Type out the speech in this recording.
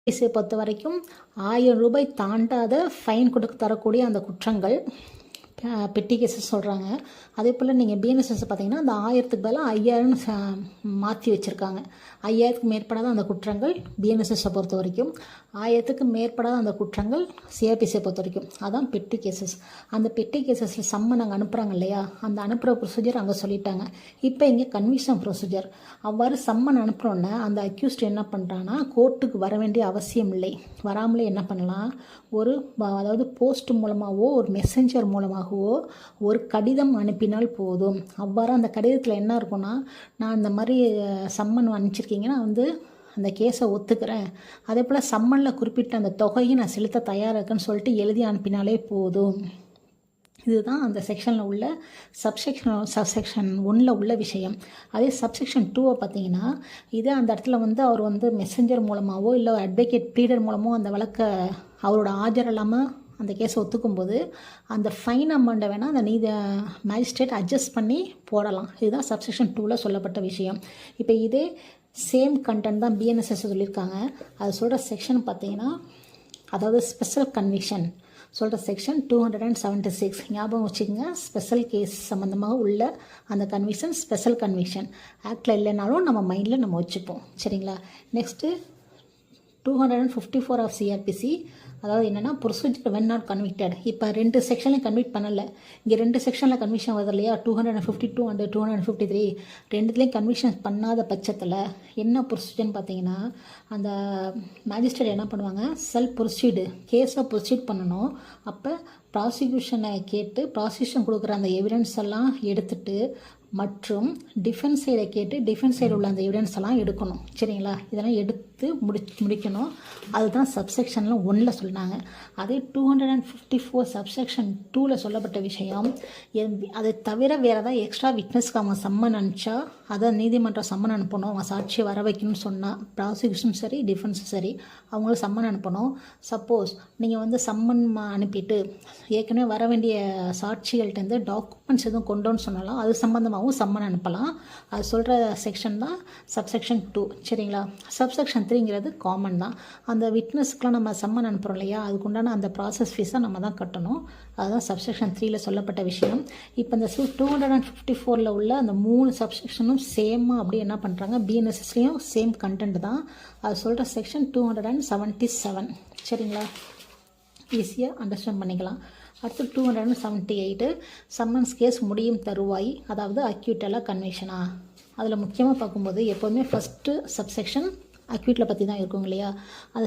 சிஐபிசியை பொறுத்த வரைக்கும் ரூபாய் 1000 தாண்டாத ஃபைன் கொடுக்க தரக்கூடிய அந்த குற்றங்கள் பெட்டி கேஸஸ் சொல்கிறாங்க. அதே போல் நீங்கள் பிஎன்எஸ்எஸ் பார்த்தீங்கன்னா அந்த 1000க்கு பதிலாக 5000 மாற்றி வச்சுருக்காங்க. 5000க்கு மேற்படாத அந்த குற்றங்கள் பிஎன்எஸ்எஸை பொறுத்த வரைக்கும், 1000க்கு மேற்படாத அந்த குற்றங்கள் சிஆர்பிசியை பொறுத்த வரைக்கும். அதான் பெட்டி கேசஸ். அந்த பெட்டி கேசஸில் சம்மன் அங்கே அனுப்புகிறாங்க இல்லையா, அந்த அனுப்புகிற ப்ரொசீஜர் அங்கே சொல்லிட்டாங்க. இப்போ இங்கே கன்விக்ஷன் ப்ரொசீஜர். அவ்வாறு சம்மன் அனுப்புகிறோன்னே அந்த அக்யூஸ்ட் என்ன பண்ணுறான்னா கோர்ட்டுக்கு வர வேண்டிய அவசியம் இல்லை. வராமலே என்ன பண்ணலாம், அதாவது போஸ்ட் மூலமாகவோ ஒரு மெசஞ்சர் மூலமாகவோ ஒரு கடிதம் அனுப்பினால் போதும். அவ்வாறு அந்த கடிதத்தில் என்ன இருக்குன்னா, நான் இந்த மாதிரி சம்மன் அனுப்பிச்சிருக்கீங்கன்னா அந்த கேஸை ஒத்துக்கிறேன், அதே போல் சம்மனில் குறிப்பிட்ட அந்த தொகையை நான் செலுத்த தயாராக இருக்கேன்னு சொல்லிட்டு எழுதி அனுப்பினாலே போதும். இதுதான் அந்த செக்ஷனில் உள்ள சப்செக்ஷன் 1ல் உள்ள விஷயம். அதே சப்செக்ஷன் 2 பார்த்தீங்கன்னா, இதே அந்த இடத்துல அவர் மெசஞ்சர் மூலமாகவோ இல்லை அட்வொகேட் ப்ளீடர் மூலமோ அந்த வழக்கை அவரோட ஆஜர் இல்லாமல் அந்த கேஸை ஒத்துக்கும்போது அந்த ஃபைன் அமௌண்ட்டை வேணால் அந்த மேஜிஸ்ட்ரேட் அட்ஜஸ்ட் பண்ணி போடலாம். இதுதான் சப்செக்ஷன் 2ல் சொல்லப்பட்ட விஷயம். இப்போ இதே சேம் கண்டென்ட் தான் பிஎன்எஸ்எஸ் சொல்லியிருக்காங்க. அது சொல்கிற செக்ஷன் பார்த்தீங்கன்னா, அதாவது ஸ்பெஷல் கன்விக்ஷன் சொல்கிற செக்ஷன் 276. ஞாபகம் வச்சுக்கோங்க, ஸ்பெஷல் கேஸ் சம்மந்தமாக உள்ள அந்த கன்விக்ஷன் ஸ்பெஷல் கன்விக்ஷன் ஆக்டில் இல்லைனாலும் நம்ம மைண்டில் நம்ம வச்சுப்போம். சரிங்களா? நெக்ஸ்ட்டு 254 ஆஃப் சிஆர்பிசி, அதாவது என்னென்னா ப்ரொசீஜர் வென் நாட் கன்விக்டட். இப்போ 2 செக்ஷன்லையும் கன்விக்ட் பண்ணலை, இங்கே 2 செக்ஷனில் கன்விக்ஷன் வருது இல்லையா, 252 அண்ட் 253. ரெண்டுத்துலேயும் கன்விக்ஷன் பண்ணாத பட்சத்தில் என்ன ப்ரொசீஜர்னு பார்த்தீங்கன்னா, அந்த மேஜிஸ்ட்ரேட் என்ன பண்ணுவாங்க, கேஸை ப்ரொசீட் பண்ணணும். அப்போ ப்ராசிக்யூஷனை கேட்டு ப்ராசிக்யூஷன் கொடுக்குற அந்த எவிடன்ஸ் எல்லாம் எடுத்துகிட்டு மற்றும் டிஃபென்ஸ் சைடை கேட்டு டிஃபென்ஸ் சைடு உள்ள அந்த எவிடன்ஸ் எல்லாம் எடுக்கணும். சரிங்களா? இதெல்லாம் எடுத்து முடிக்கணும். அதுதான் சப்செக்ஷனில் 1ல் சொன்னாங்க. அதே 254 சப்செக்ஷன் 2ல் சொல்லப்பட்ட விஷயம், அதை தவிர வேறு ஏதாவது எக்ஸ்ட்ரா விட்னஸ்க்கு அவங்க சம்மன் அனுப்பிச்சா அதை நீதிமன்றம் சம்மன் அனுப்பணும். அவங்க சாட்சியை வர வைக்கணும்னு சொன்னால் ப்ராசிக்யூஷனும் சரி டிஃபென்ஸும் சரி அவங்களும் சம்மன் அனுப்பணும். சப்போஸ் நீங்கள் சம்மன் அனுப்பிட்டு ஏற்கனவே வர வேண்டிய சாட்சிகள்கிட்டருந்து டாக்குமெண்ட்ஸ் எதுவும் கொண்டோன்னு சொன்னாலும் அது சம்மந்தமாகவும் சம்மன் அனுப்பலாம். அது சொல்கிற செக்ஷன் தான் சப்செக்ஷன் 2. சரிங்களா? சப்செக்ஷன் 3ங்கிறது காமன் தான். அந்த விட்னஸ்க்குலாம் நம்ம சம்மன் அனுப்புகிறோம் இல்லையா, அதுக்குண்டான அந்த ப்ராசஸ் ஃபீஸை நம்ம தான் கட்டணும். அதுதான் சப்செக்ஷன் 3ல் சொல்லப்பட்ட விஷயம். இப்போ இந்த 254ல் உள்ள அந்த 3 சப்செக்ஷனும் சேமாக அப்படியே என்ன பண்ணுறாங்க, பிஎன்எஸ்எஸ்லேயும் சேம் கண்டென்ட் தான். அது சொல்கிற செக்ஷன் 277. சரிங்களா? ஈஸியாக அண்டர்ஸ்டாண்ட் பண்ணிக்கலாம். அடுத்து 278 சம்மன்ஸ் கேஸ் முடியும் தருவாய், அதாவது அக்யூட்டலாக கன்விக்ஷனா. அதில் முக்கியமாக பார்க்கும்போது எப்போதுமே ஃபஸ்ட்டு சப்செக்ஷன் அக்யூட்டில் பற்றி தான் இருக்கும் இல்லையா. அது